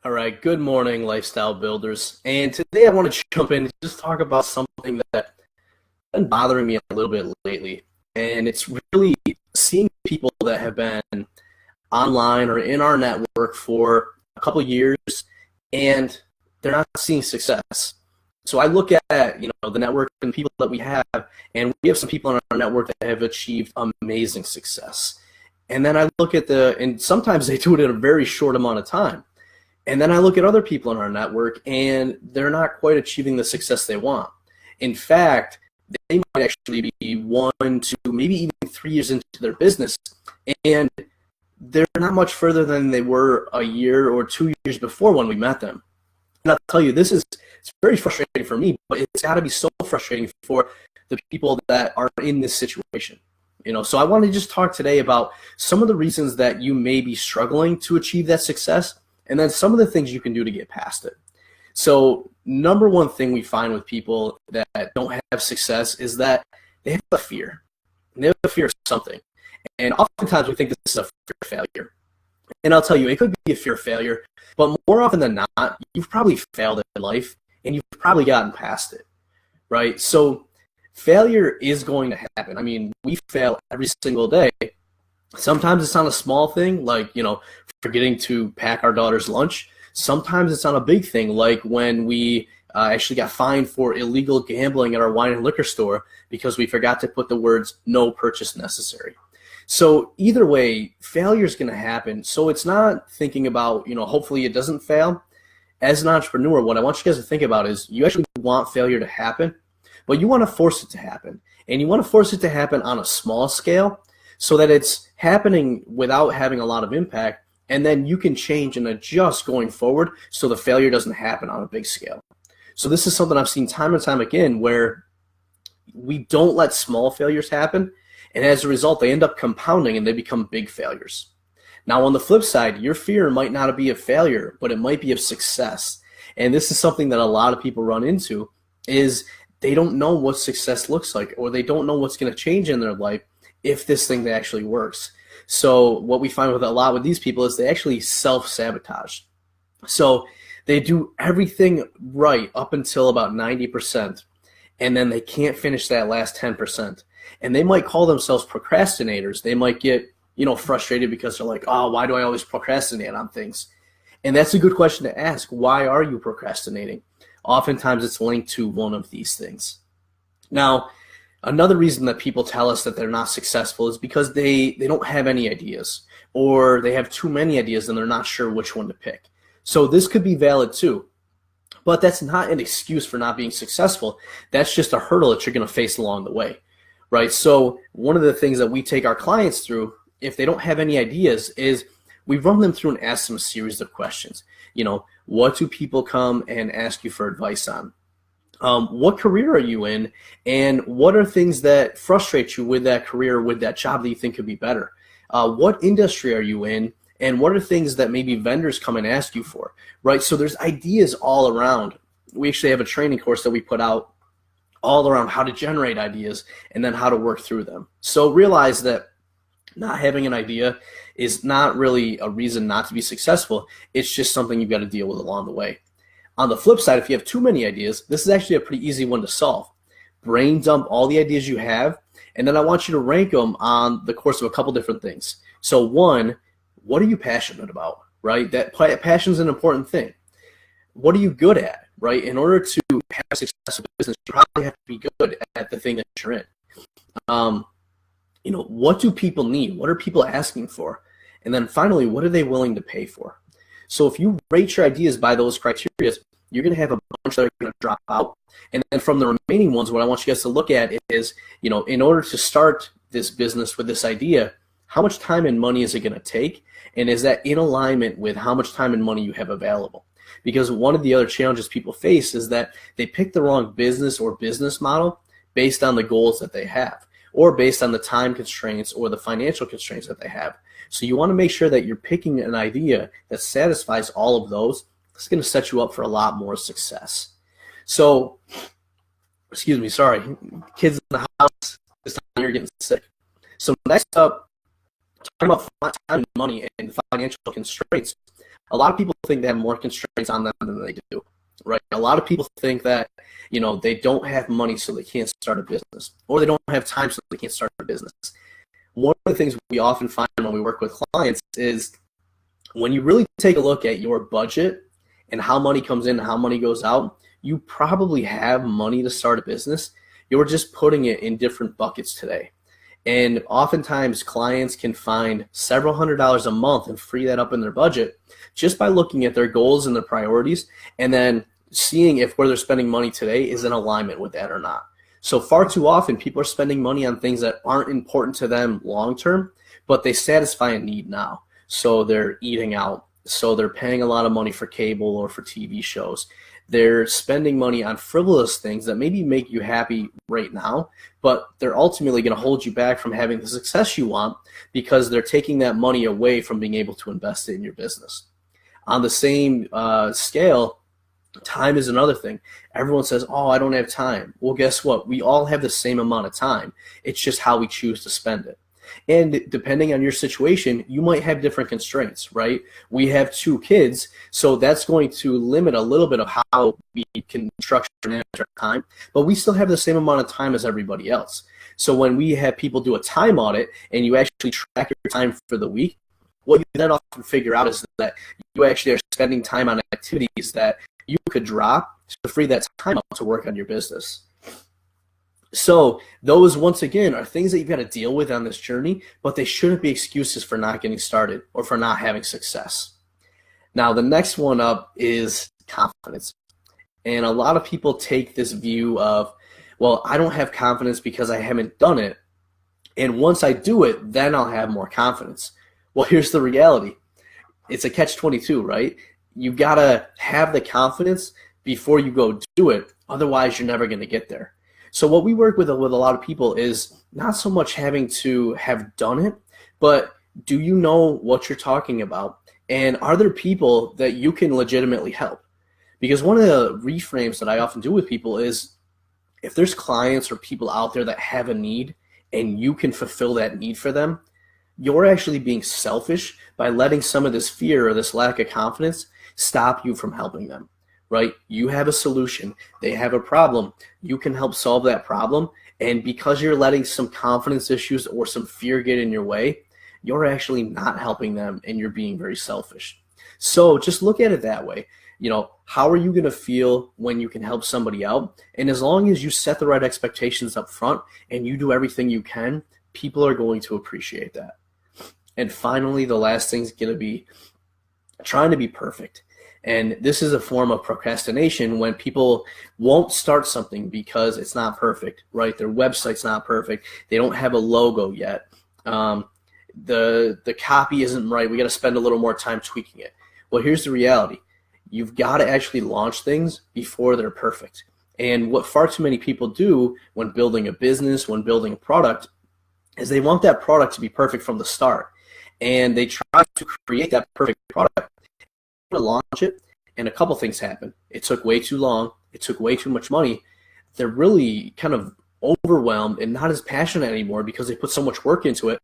All right, good morning, lifestyle builders. And today I want to jump in and just talk about something that's been bothering me a little bit lately. And it's really seeing people that have been online or in our network for a couple of years and they're not seeing success. So I look at, the network and people that we have, and we have some people in our network that have achieved amazing success. And then I look at and sometimes they do it in a very short amount of time. And then I look at other people in our network and they're not quite achieving the success they want. In fact, they might actually be 1 to maybe even 3 years into their business, and they're not much further than they were a year or 2 years before when we met them. And I'll tell you, it's very frustrating for me, but it's got to be so frustrating for the people that are in this situation. So I want to just talk today about some of the reasons that you may be struggling to achieve that success, and then some of the things you can do to get past it. So number one thing we find with people that don't have success is that they have a fear. They have a fear of something. And oftentimes we think this is a fear of failure. And I'll tell you, it could be a fear of failure, but more often than not, you've probably failed in life and you've probably gotten past it, right? So failure is going to happen. I mean, we fail every single day. Sometimes it's on a small thing, like, forgetting to pack our daughter's lunch. Sometimes it's on a big thing, like when we actually got fined for illegal gambling at our wine and liquor store because we forgot to put the words "no purchase necessary." So either way, failure is going to happen. So it's not thinking about, hopefully it doesn't fail. As an entrepreneur, what I want you guys to think about is you actually want failure to happen, but you want to force it to happen. And you want to force it to happen on a small scale so that it's happening without having a lot of impact. And then you can change and adjust going forward so the failure doesn't happen on a big scale. So this is something I've seen time and time again where we don't let small failures happen. And as a result, they end up compounding and they become big failures. Now, on the flip side, your fear might not be of failure, but it might be of success. And this is something that a lot of people run into is they don't know what success looks like, or they don't know what's going to change in their life if this thing actually works. So what we find with a lot with these people is they actually self-sabotage. So they do everything right up until about 90%, and then they can't finish that last 10%. And they might call themselves procrastinators. They might get, frustrated because they're like, oh, why do I always procrastinate on things? And that's a good question to ask. Why are you procrastinating? Oftentimes it's linked to one of these things. Now, another reason that people tell us that they're not successful is because they don't have any ideas, or they have too many ideas and they're not sure which one to pick. So this could be valid too, but that's not an excuse for not being successful. That's just a hurdle that you're going to face along the way, right? So one of the things that we take our clients through, if they don't have any ideas, is we run them through and ask them a series of questions. What do people come and ask you for advice on? What career are you in, and what are things that frustrate you with that career, with that job that you think could be better? What industry are you in, and what are things that maybe vendors come and ask you for, right? So there's ideas all around. We actually have a training course that we put out all around how to generate ideas and then how to work through them. So realize that not having an idea is not really a reason not to be successful. It's just something you've got to deal with along the way. On the flip side, if you have too many ideas, this is actually a pretty easy one to solve. Brain dump all the ideas you have, and then I want you to rank them on the course of a couple different things. So one, what are you passionate about, right? That passion is an important thing. What are you good at, right? In order to have a successful business, you probably have to be good at the thing that you're in. What do people need? What are people asking for? And then finally, what are they willing to pay for? So if you rate your ideas by those criteria, you're going to have a bunch that are going to drop out. And then from the remaining ones, what I want you guys to look at is, in order to start this business with this idea, how much time and money is it going to take? And is that in alignment with how much time and money you have available? Because one of the other challenges people face is that they pick the wrong business or business model based on the goals that they have, or based on the time constraints or the financial constraints that they have. So you want to make sure that you're picking an idea that satisfies all of those. It's going to set you up for a lot more success. So, excuse me, sorry, kids in the house, this time you're getting sick. So next up, talking about time and money and financial constraints, A lot of people think they have more constraints on them than they do, right? A lot of people think that, they don't have money so they can't start a business, or they don't have time so they can't start a business. One of the things we often find when we work with clients is when you really take a look at your budget and how money comes in and how money goes out, you probably have money to start a business. You're just putting it in different buckets today. And oftentimes clients can find several $100s a month and free that up in their budget just by looking at their goals and their priorities and then seeing if where they're spending money today is in alignment with that or not. So far too often, people are spending money on things that aren't important to them long term, but they satisfy a need now. So they're eating out. So they're paying a lot of money for cable or for TV shows. They're spending money on frivolous things that maybe make you happy right now, but they're ultimately going to hold you back from having the success you want because they're taking that money away from being able to invest it in your business. On the same scale, time is another thing. Everyone says, oh, I don't have time. Well, guess what? We all have the same amount of time. It's just how we choose to spend it. And depending on your situation, you might have different constraints, right? We have 2 kids, so that's going to limit a little bit of how we can structure and manage our time, but we still have the same amount of time as everybody else. So when we have people do a time audit and you actually track your time for the week, what you then often figure out is that you actually are spending time on activities that you could drop to free that time up to work on your business. So those, once again, are things that you've got to deal with on this journey, but they shouldn't be excuses for not getting started or for not having success. Now, the next one up is confidence. And a lot of people take this view of, well, I don't have confidence because I haven't done it. And once I do it, then I'll have more confidence. Well, here's the reality. It's a catch-22, right? You've got to have the confidence before you go do it. Otherwise, you're never going to get there. So what we work with a lot of people is not so much having to have done it, but do you know what you're talking about? And are there people that you can legitimately help? Because one of the reframes that I often do with people is if there's clients or people out there that have a need and you can fulfill that need for them, you're actually being selfish by letting some of this fear or this lack of confidence stop you from helping them. Right? You have a solution. They have a problem. You can help solve that problem. And because you're letting some confidence issues or some fear get in your way, you're actually not helping them and you're being very selfish. So just look at it that way. How are you going to feel when you can help somebody out? And as long as you set the right expectations up front and you do everything you can, people are going to appreciate that. And finally, the last thing is going to be trying to be perfect. And this is a form of procrastination when people won't start something because it's not perfect, right? Their website's not perfect. They don't have a logo yet. The copy isn't right. We got to spend a little more time tweaking it. Well, here's the reality. You've got to actually launch things before they're perfect. And what far too many people do when building a business, when building a product, is they want that product to be perfect from the start. And they try to create that perfect product to launch it, and a couple things happen. It took way too long. It took way too much money. They're really kind of overwhelmed and not as passionate anymore because they put so much work into it.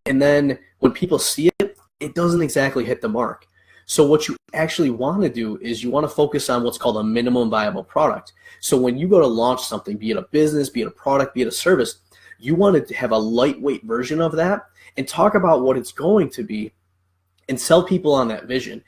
And then when people see it, it doesn't exactly hit the mark. So what you actually want to do is you want to focus on what's called a minimum viable product. So when you go to launch something, be it a business, be it a product, be it a service, you want to have a lightweight version of that and talk about what it's going to be and sell people on that vision.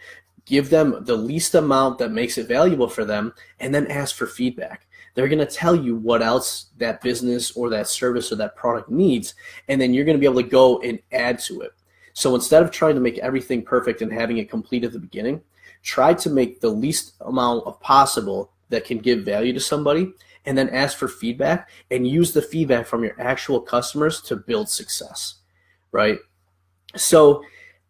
Give them the least amount that makes it valuable for them, and then ask for feedback. They're going to tell you what else that business or that service or that product needs, and then you're going to be able to go and add to it. So instead of trying to make everything perfect and having it complete at the beginning, try to make the least amount of possible that can give value to somebody, and then ask for feedback and use the feedback from your actual customers to build success, right? So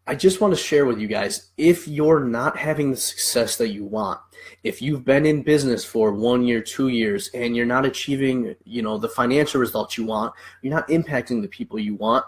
I just want to share with you guys, if you're not having the success that you want, if you've been in business for 1 year, 2 years, and you're not achieving, the financial results you want, you're not impacting the people you want,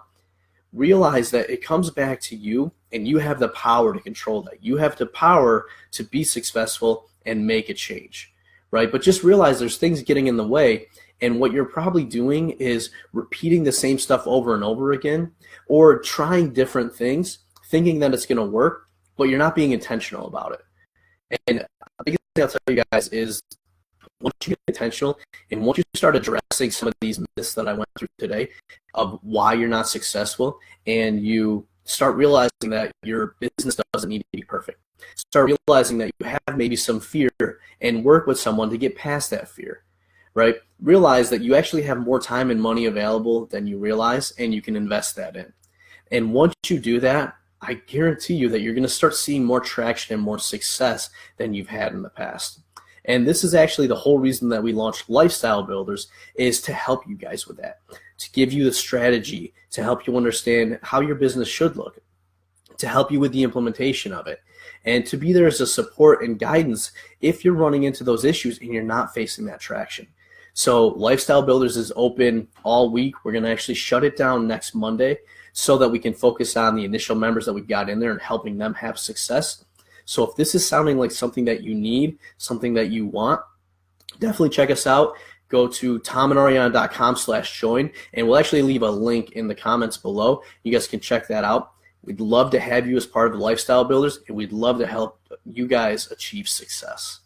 realize that it comes back to you and you have the power to control that. You have the power to be successful and make a change, right? But just realize there's things getting in the way, and what you're probably doing is repeating the same stuff over and over again or trying different things, thinking that it's going to work, but you're not being intentional about it. And the biggest thing I'll tell you guys is once you get intentional and once you start addressing some of these myths that I went through today of why you're not successful, and you start realizing that your business doesn't need to be perfect, start realizing that you have maybe some fear and work with someone to get past that fear, right? Realize that you actually have more time and money available than you realize, and you can invest that in. And once you do that, I guarantee you that you're going to start seeing more traction and more success than you've had in the past. And this is actually the whole reason that we launched Lifestyle Builders, is to help you guys with that, to give you the strategy, to help you understand how your business should look, to help you with the implementation of it, and to be there as a support and guidance if you're running into those issues and you're not facing that traction. So Lifestyle Builders is open all week. We're going to actually shut it down next Monday so that we can focus on the initial members that we've got in there and helping them have success. So if this is sounding like something that you need, something that you want, definitely check us out. Go to tomandariana.com/join, and we'll actually leave a link in the comments below. You guys can check that out. We'd love to have you as part of the Lifestyle Builders, and we'd love to help you guys achieve success.